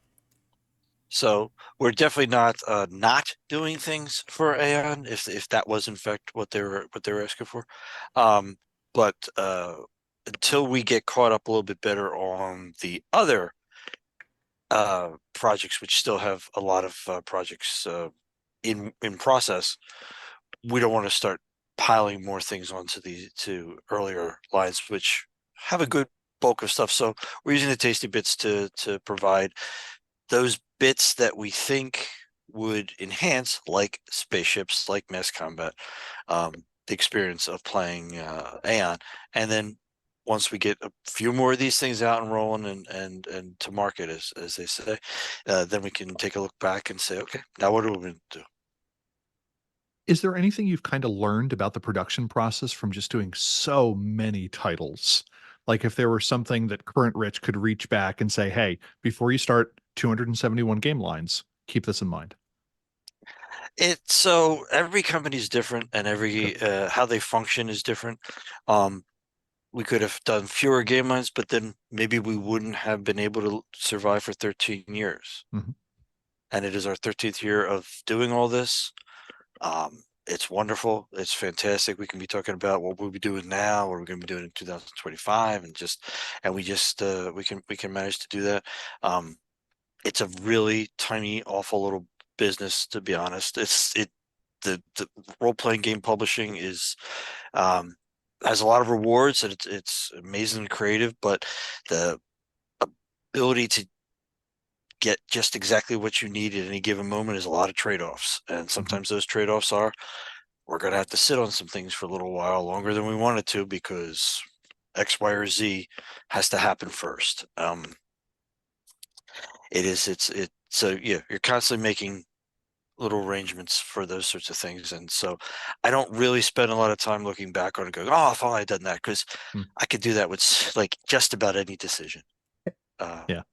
So we're definitely not doing things for Aeon if that was in fact what they were asking for. But until we get caught up a little bit better on the other projects, which still have a lot of projects in process, we don't want to start piling more things onto the earlier lines, which have a good bulk of stuff. So we're using the tasty bits to provide those bits that we think would enhance, like spaceships, like mass combat, the experience of playing Aeon. And then once we get a few more of these things out and rolling and to market, as they say, then we can take a look back and say, okay, now what are we going to do? Is there anything you've kind of learned about the production process from just doing so many titles? Like if there were something that current Rich could reach back and say, hey, before you start 271 game lines, keep this in mind. So every company is different, and every how they function is different. We could have done fewer game lines, but then maybe we wouldn't have been able to survive for 13 years. Mhm. And it is our 13th year of doing all this. It's wonderful. It's fantastic. We can be talking about what we'll be doing now, what we're going to be doing in 2025, and we can manage to do that. It's a really tiny, awful little business, to be honest. The role playing game publishing is has a lot of rewards, and it's amazingly creative, but the ability to get just exactly what you need at any given moment is a lot of trade-offs, and sometimes those trade-offs are we're going to have to sit on some things for a little while longer than we wanted to because X, Y, or Z has to happen first. So yeah, you're constantly making little arrangements for those sorts of things, and so I don't really spend a lot of time looking back on it going, oh, if only I'd done that, because Mm. I could do that with like just about any decision. Yeah.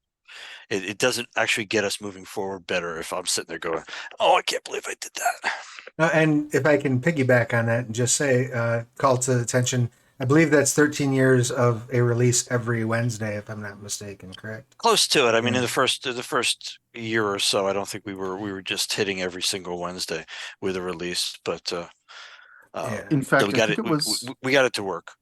It doesn't actually get us moving forward better if I'm sitting there going, oh, I can't believe I did that. And if I can piggyback on that and just say, call to attention, I believe that's 13 years of a release every Wednesday, if I'm not mistaken, correct? Close to it. I mean, Yeah. in the first year or so, I don't think we were just hitting every single Wednesday with a release, but Yeah. In fact, we I got think it. it was We got it to work.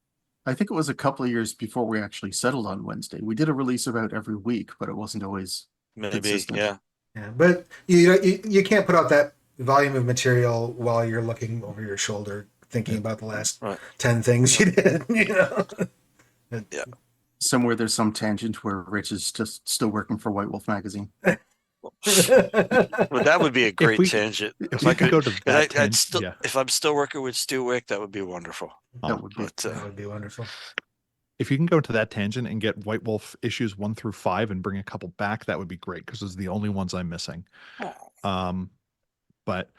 I think it was a couple of years before we actually settled on Wednesday. We did a release about every week, but it wasn't always Maybe, consistent. yeah. Yeah. But you can't put out that volume of material while you're looking over your shoulder thinking Yeah. about the last Right. 10 things you did, you know? Yeah. Somewhere there's some tangent where Rich is just still working for White Wolf magazine. Well, that would be a great tangent. If we could go to that I'd tangent, still, yeah. if I'm still working with Stewick, that would be wonderful. That would be. But That would be wonderful. If you can go to that tangent and get White Wolf issues 1 through 5 and bring a couple back, that would be great because those are the only ones I'm missing. oh, But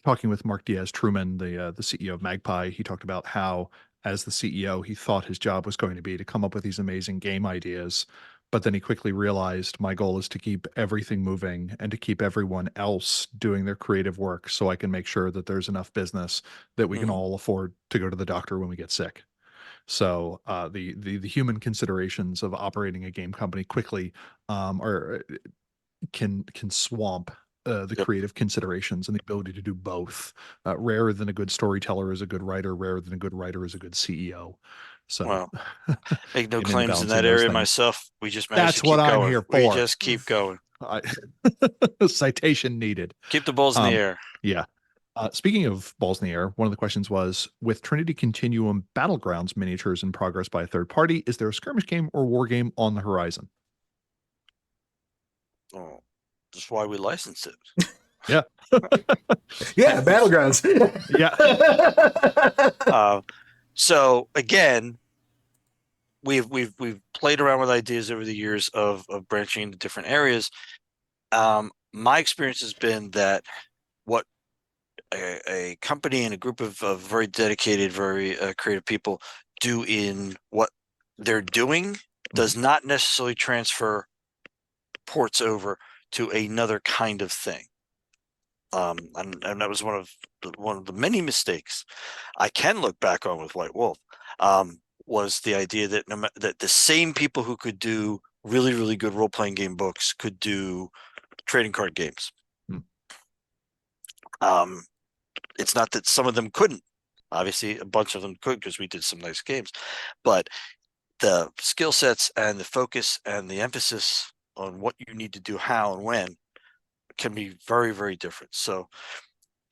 talking with Mark Diaz Truman, the CEO of Magpie, he talked about how, as the CEO, he thought his job was going to be to come up with these amazing game ideas. But then he quickly realized my goal is to keep everything moving and to keep everyone else doing their creative work so I can make sure that there's enough business that we can Mhm. all afford to go to the doctor when we get sick. So the human considerations of operating a game company quickly are can swamp the Yep. creative considerations and the ability to do both. Rarer than a good storyteller is a good writer. Rarer than a good writer is a good CEO. So Well, make no getting into claims in balancing that those area things. myself. We just managed to That's what keep I'm going. here We for. just keep going. Citation needed. Keep the balls in the air. Yeah. Speaking of balls in the air, one of the questions was, with Trinity Continuum Battlegrounds miniatures in progress by a third party, is there a skirmish game or war game on the horizon? Oh, that's why we licensed it. Yeah. Yeah, Battlegrounds. Yeah. So again, we've played around with ideas over the years of branching into different areas. My experience has been that what a company and a group of very dedicated, very creative people do in what they're doing does not necessarily transfer ports over to another kind of thing. And that was one of the many mistakes I can look back on with White Wolf. Was the idea that that the same people who could do really, really good role playing game books could do trading card games. Hmm. It's not that some of them couldn't. Obviously, a bunch of them could because we did some nice games, but the skill sets and the focus and the emphasis on what you need to do, how and when, can be very, very different. So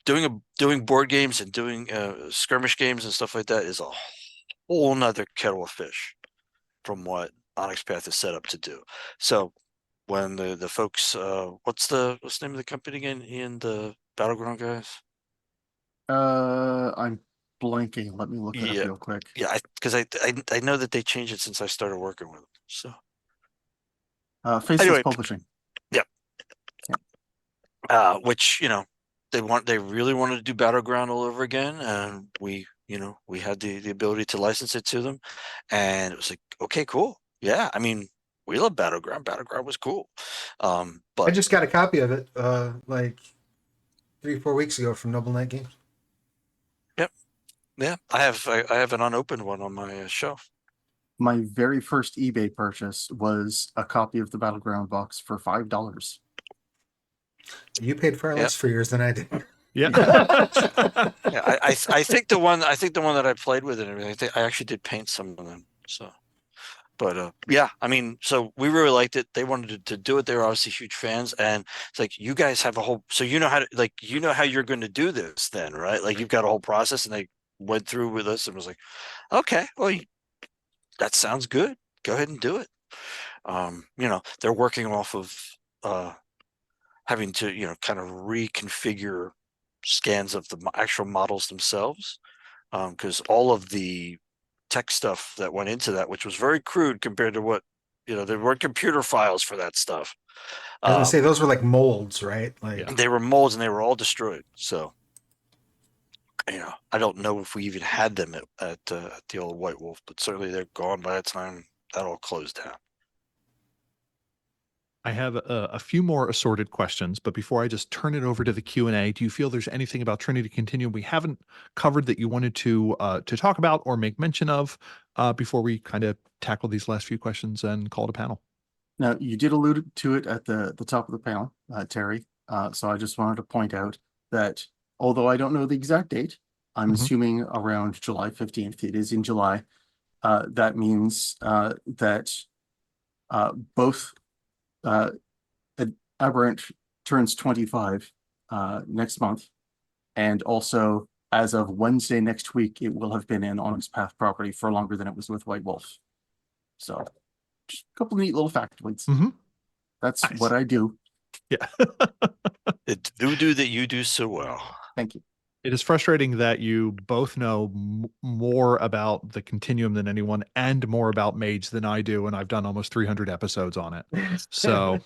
doing board games and doing skirmish games and stuff like that is a whole nother kettle of fish from what Onyx Path is set up to do. So when the folks, what's the name of the company again? Ian, the Battleground guys? I'm blanking. Let me look it Yeah. up real quick. Yeah, because I know that they changed it since I started working with them. So Faceless anyway, Publishing. which they really wanted to do Battleground all over again, and we had the ability to license it to them, and it was like, okay, cool, yeah. I mean, we love Battleground. Battleground was cool, I but just got a copy of it like 3-4 weeks ago from Noble Knight Games. yeah, I have an unopened one on my shelf. My very first eBay purchase was a copy of the Battleground box for $5. You paid far less for yours than I did. Yeah. Yeah, I think the one that I played with and everything, I actually did paint some of them. So, but yeah, I mean, so we really liked it. They wanted to do it. They were obviously huge fans, and it's like, you guys have a whole, so you know how you're going to do this then, right? Like, you've got a whole process, and they went through with us and was like, okay, well, that sounds good. Go ahead and do it. They're working off of having to kind of reconfigure scans of the actual models themselves, because all of the tech stuff that went into that, which was very crude compared to what there weren't computer files for that stuff. I was gonna say those were like molds, right? Like Yeah. They were molds, and they were all destroyed. So I don't know if we even had them at the old White Wolf, but certainly they're gone by the time that all closed down. I have a few more assorted questions, but before I just turn it over to the Q&A, do you feel there's anything about Trinity Continuum we haven't covered that you wanted to talk about or make mention of before we kind of tackle these last few questions and call it a panel? Now, you did allude to it at the top of the panel, Terry. So I just wanted to point out that although I don't know the exact date, I'm Mhm. assuming around July 15th. It is in July. That means that both Aberrant turns 25 next month. And also, as of Wednesday next week, it will have been in Onyx Path property for longer than it was with White Wolf. So, just a couple of neat little factoids. Mhm. That's Nice. what I do. Yeah. The do that you do so well. Thank you. It is frustrating that you both know more about the Continuum than anyone and more about Mage than I do, and I've done almost 300 episodes on it. So,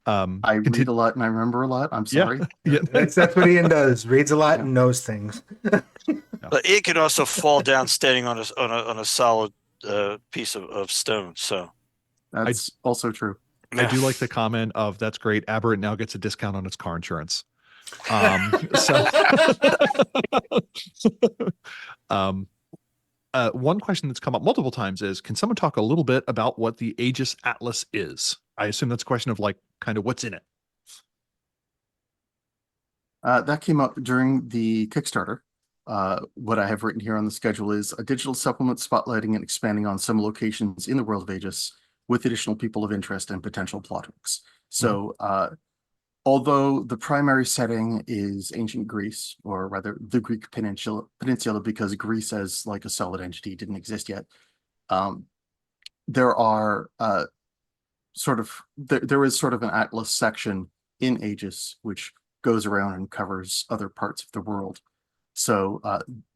I read a lot and I remember a lot. I'm sorry. Yeah. that's what Ian does. Reads a lot and knows things. But it can also fall down standing on a solid piece of stone. So That's also true. I do like the comment of "That's great. Aberrant now gets a discount on its car insurance." So, one question that's come up multiple times is, can someone talk a little bit about what the Aegis Atlas is? I assume that's a question of like kind of what's in it. That came up during the Kickstarter. What I have written here on the schedule is a digital supplement spotlighting and expanding on some locations in the world of Aegis with additional people of interest and potential plot hooks. So, although the primary setting is ancient Greece, or rather the Greek peninsula, because Greece as like a solid entity didn't exist yet, there are there is sort of an Atlas section in Aegis which goes around and covers other parts of the world. So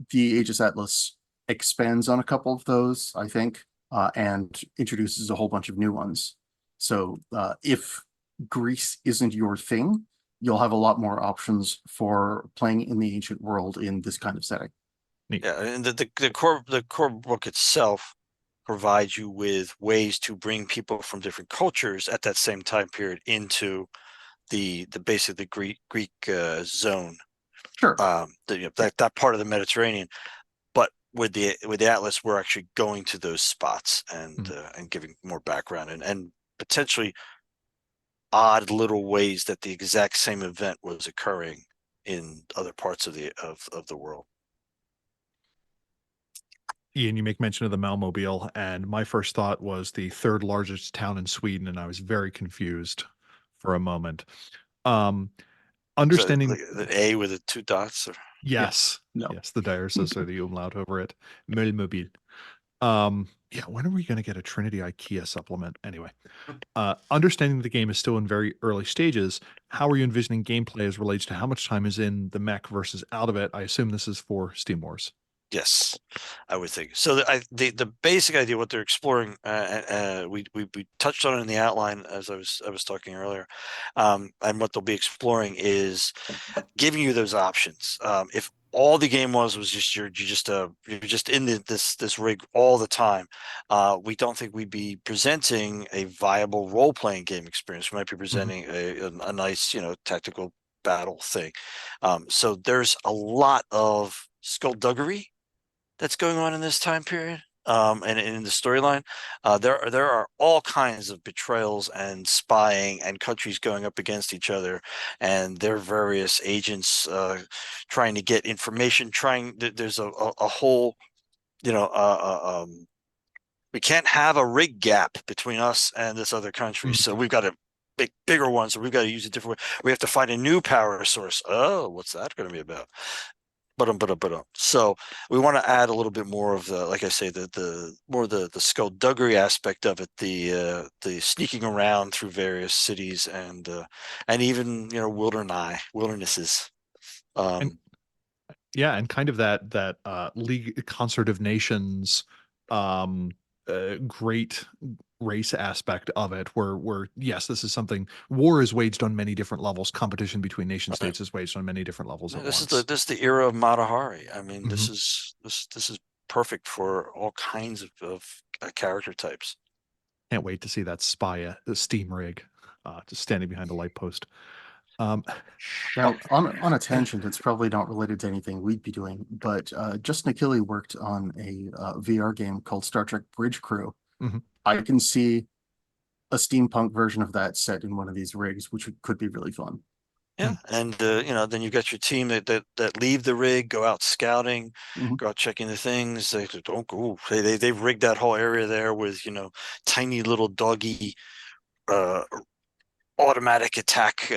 the Aegis Atlas expands on a couple of those, I think, and introduces a whole bunch of new ones. So if Greece isn't your thing, you'll have a lot more options for playing in the ancient world in this kind of setting. Neat. Yeah, and the core book itself provides you with ways to bring people from different cultures at that same time period into the basically the Greek zone. Sure. That part of the Mediterranean. But with the Atlas, we're actually going to those spots and giving more background and potentially odd little ways that the exact same event was occurring in other parts of the world. Ian, you make mention of the Malmobile, and my first thought was the third largest town in Sweden, and I was very confused for a moment. So Understanding, the A with the two dots. Or, yes, No. yes, the diaresis or the umlaut over it, Malmobile. Yeah, when are we going to get a Trinity IKEA supplement? Anyway, understanding the game is still in very early stages, how are you envisioning gameplay as relates to how much time is in the mech versus out of it? I assume this is for Steam Wars. yes, I would think so. The basic idea, what they're exploring, we touched on it in the outline as I was talking earlier, and what they'll be exploring is giving you those options. If all the game was just you're just in this rig all the time, we don't think we'd be presenting a viable role playing game experience. We might be presenting a nice tactical battle thing. So there's a lot of skullduggery that's going on in this time period. And in the storyline, there are all kinds of betrayals and spying and countries going up against each other, and their various agents trying to get information. There's a whole, we can't have a rig gap between us and this other country, so we've got to make bigger ones, or we've got to use a different way. We have to find a new power source. Oh, what's that going to be about? But so we want to add a little bit more of the, like I say, the skullduggery aspect of it, the sneaking around through various cities and even wildernesses. Yeah, and kind of that League Concert of Nations great race aspect of it, where yes, this is something, war is waged on many different levels, competition between nation states is waged on many different levels at once. This is the era of Matahari. I mean, this Mhm. is perfect for all kinds of character types. Can't wait to see that spy the steam rig just standing behind a light post. Now, on a tangent, it's probably not related to anything we'd be doing, but Justin Achille worked on a VR game called Star Trek Bridge Crew. Mhm. I can see a steampunk version of that set in one of these rigs, which could be really fun. Yeah, and then you've got your team that leave the rig, go out scouting, go out checking the things. They don't go. They've rigged that whole area there with tiny little doggy automatic attack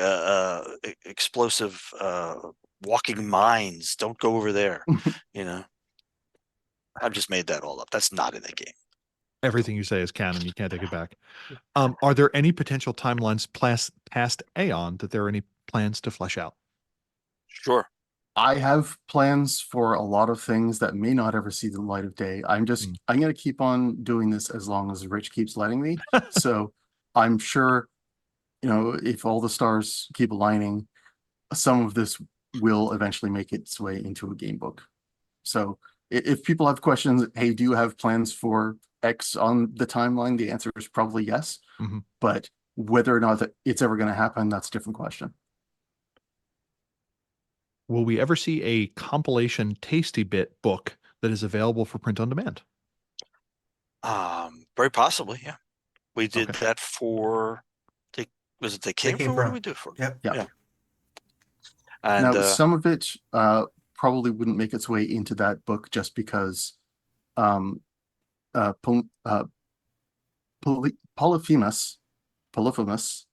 explosive walking mines. Don't go over there. I've just made that all up. That's not in the game. Everything you say is canon. You can't take it back. Are there any potential timelines past Aeon that there are any plans to flesh out? Sure. I have plans for a lot of things that may not ever see the light of day. I'm going to keep on doing this as long as Rich keeps letting me. So I'm sure, if all the stars keep aligning, some of this will eventually make its way into a game book. So if people have questions, hey, do you have plans for X on the timeline? The answer is probably yes. But whether or not it's ever going to happen, that's a different question. Will we ever see a compilation Tasty Bit book that is available for print on demand? Very possibly, yeah. We did Okay. that for They Came From? What did we do it for? Yep. Yeah. And now, some of it probably wouldn't make its way into that book just because Polyphemus,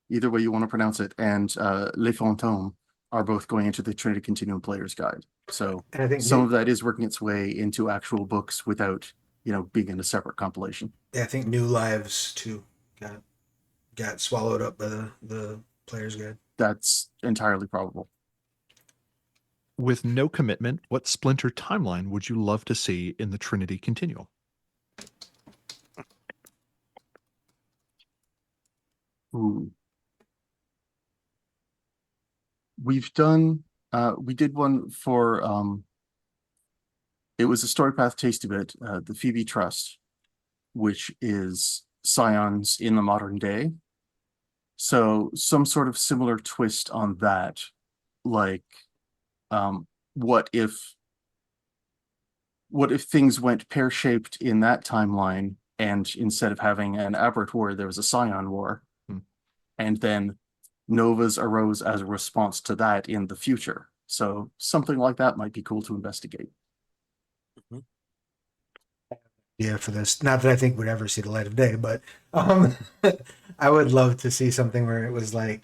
either way you want to pronounce it, and Les Fantômes are both going into the Trinity Continuum Player's Guide. So And I think some of that is working its way into actual books without, being in a separate compilation. I think New Lives too got swallowed up by the Player's Guide. That's entirely probable. With no commitment, what splinter timeline would you love to see in the Trinity Continuum? Ooh. We did one for, it was a story path tasty bit, the Phoebe Trust, which is Scions in the modern day. So some sort of similar twist on that, like, what if things went pear-shaped in that timeline, And instead of having an Aberrant war, there was a Scion war. Hmm. And then Novas arose as a response to that in the future. So something like that might be cool to investigate. Yeah, for this. Not that I think would ever see the light of day, but um, I would love to see something where it was like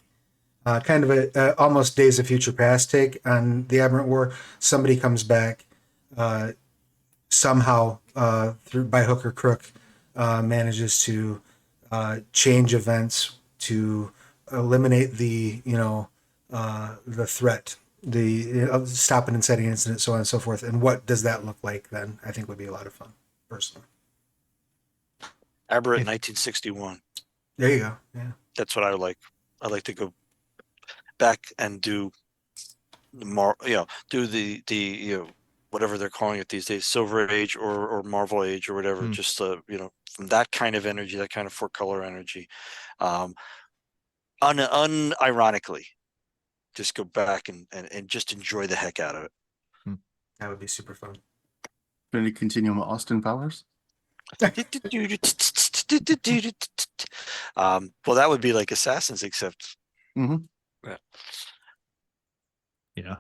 kind of a almost Days of Future Past take on the Aberrant War. Somebody comes back uh, somehow through by hook or crook, manages to change events to eliminate the threat, the stopping and setting incident, so on and so forth. And what does that look like then? I think would be a lot of fun, personally. Aberrant If- 1961. There you go. Yeah. That's what I would like. I'd like to go back and do do the whatever they're calling it these days, Silver Age or Marvel Age or whatever. Hmm. Just from that kind of energy, that kind of four color energy, unironically, just go back and just enjoy the heck out of it. That would be super fun. Trinity Continuum Austin Powers. Well, that would be like Assassins, except Mhm. Yeah.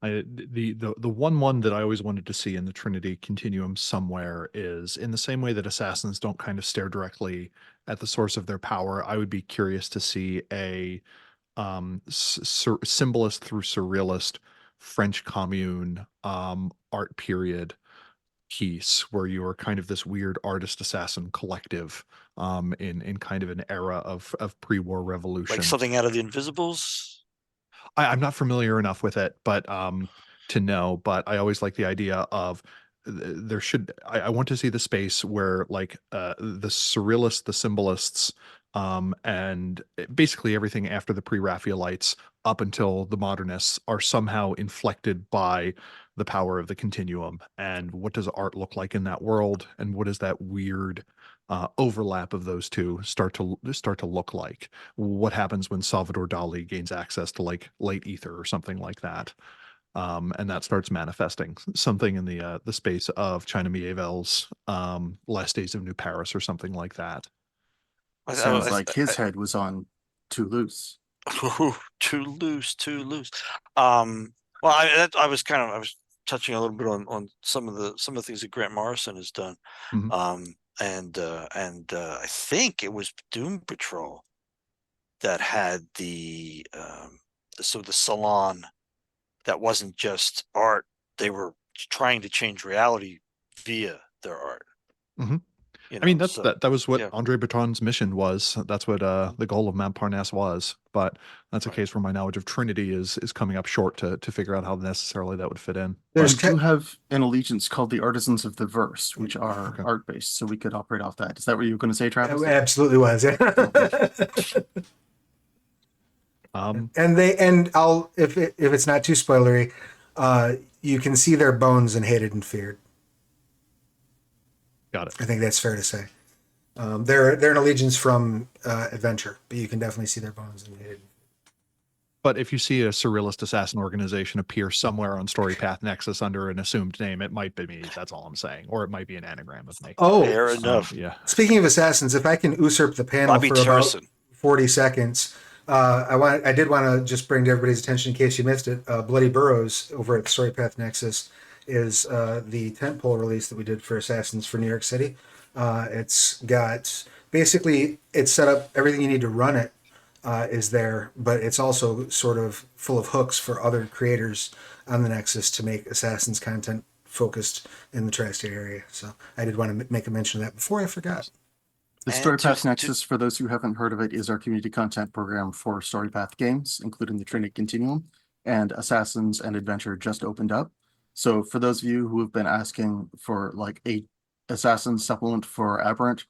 The one that I always wanted to see in the Trinity Continuum somewhere is in the same way that assassins don't kind of stare directly at the source of their power. I would be curious to see a symbolist through surrealist French Commune art period piece where you are kind of this weird artist assassin collective in kind of an era of pre-war revolution. like something out of the Invisibles. I'm not familiar enough with it, but to know. But I always like the idea of there should. I want to see the space where like the surrealists, the symbolists, and basically everything after the pre-Raphaelites up until the modernists are somehow inflected by the power of the continuum. And what does art look like in that world? And what does that weird overlap of those two start to look like? What happens when Salvador Dali gains access to like light ether or something like that? And that starts manifesting something in the space of China Miéville's Last Days of New Paris or something like that. Sounds like his head was on Toulouse. Too loose, too loose. Well, I was touching a little bit on some of the things that Grant Morrison has done. Mhm. And I think it was Doom Patrol that had the salon that wasn't just art. They were trying to change reality via their art. Mhm. I mean, So that was what yeah. Andre Breton's mission was. That's what the goal of Montparnasse was. But that's a Right. case where my knowledge of Trinity is coming up short to figure out how necessarily that would fit in. There's We do have an allegiance called the Artisans of the Verse, which are Okay. art-based, so we could operate off that. Is that what you were going to say, Travis? It absolutely was. Yeah. And I'll if it's not too spoilery, you can see their bones in Hated and Feared. Got it. I think that's fair to say. They're an allegiance from Adventure, but you can definitely see their bones in Hated. But if you see a surrealist assassin organization appear somewhere on Storypath Nexus under an assumed name, it might be me. That's all I'm saying. Or it might be an anagram of me. Oh, Fair enough. Yeah. speaking of assassins, if I can usurp the panel Bobby for about Turson. 40 seconds, I did want to just bring to everybody's attention in case you missed it. Bloody Burrows over at Storypath Nexus is the tentpole release that we did for Assassins for New York City. It's got basically it's set up everything you need to run it is there, but it's also sort of full of hooks for other creators on the Nexus to make Assassins content focused in the tri-state area. So I did want to make a mention of that before I forgot. The And Storypath to- Nexus, for those who haven't heard of it, is our community content program for Storypath games, including the Trinity Continuum, and Assassins and Adventure just opened up. So for those of you who have been asking for like a Assassin supplement for Aberrant,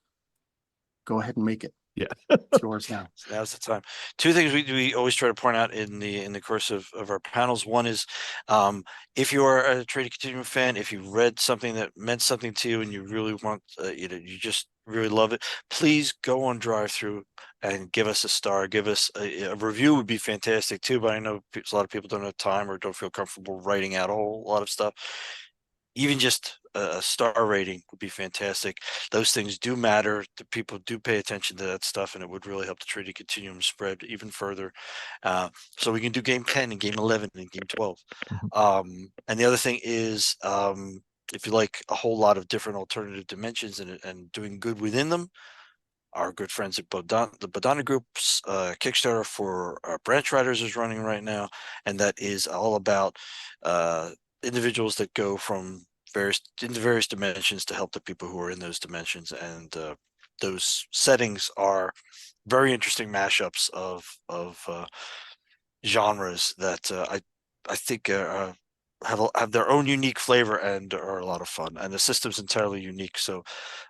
go ahead and make it. Yeah. It's yours now. Now's the time. Two things we always try to point out in the course of our panels. One is if you are a Trinity Continuum fan, if you read something that meant something to you and you really want you just really love it, please go on drive through and give us a star. Give us a review would be fantastic too, but I know a lot of people don't have time or don't feel comfortable writing out a whole lot of stuff. even just a star rating would be fantastic. Those things do matter. The people do pay attention to that stuff, and it would really help the Trinity Continuum spread even further. So we can do game 10 and game 11 and game 12. And the other thing is, if you like a whole lot of different alternative dimensions and doing good within them, our good friends at the Bodhana Group's Kickstarter for Branch Riders is running right now, and that is all about individuals that go from various dimensions to help the people who are in those dimensions, and those settings are very interesting mashups of genres that I think have their own unique flavor and are a lot of fun. And the system's entirely unique, so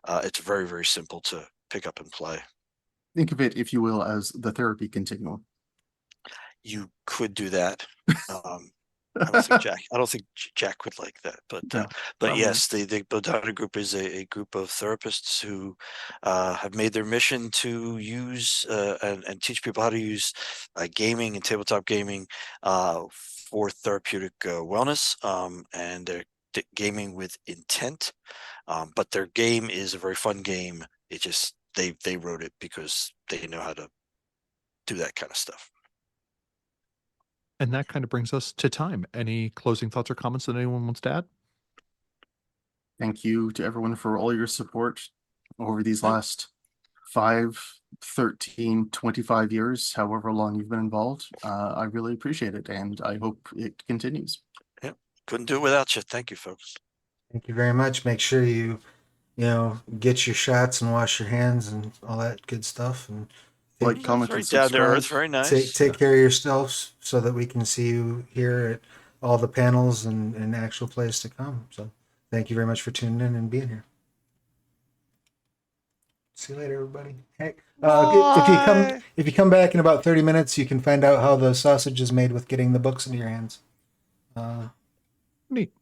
it's very, very simple to pick up and play. Think of it, if you will, as the therapy continuum. You could do that. I don't think Jack would like that, but No, but probably. yes, the Bodhana Group is a group of therapists who have made their mission to use and teach people how to use gaming and tabletop gaming for therapeutic wellness, and they're gaming with intent. But their game is a very fun game. It just they wrote it because they know how to do that kind of stuff. And that kind of brings us to time. Any closing thoughts or comments that anyone wants to add? Thank you to everyone for all your support over these last 5, 13, 25 years, however long you've been involved. I really appreciate it, and I hope it continues. Couldn't do it without you. Thank you, folks. Thank you very much. Make sure you get your shots and wash your hands and all that good stuff. And Like, comment, Very and down to earth, subscribe. very nice. take care of yourselves so that we can see you here at all the panels and actual plays to come. So thank you very much for tuning in and being here. See you later, everybody. Hey, if you come back in about 30 minutes, you can find out how the sausage is made with getting the books into your hands. Neat.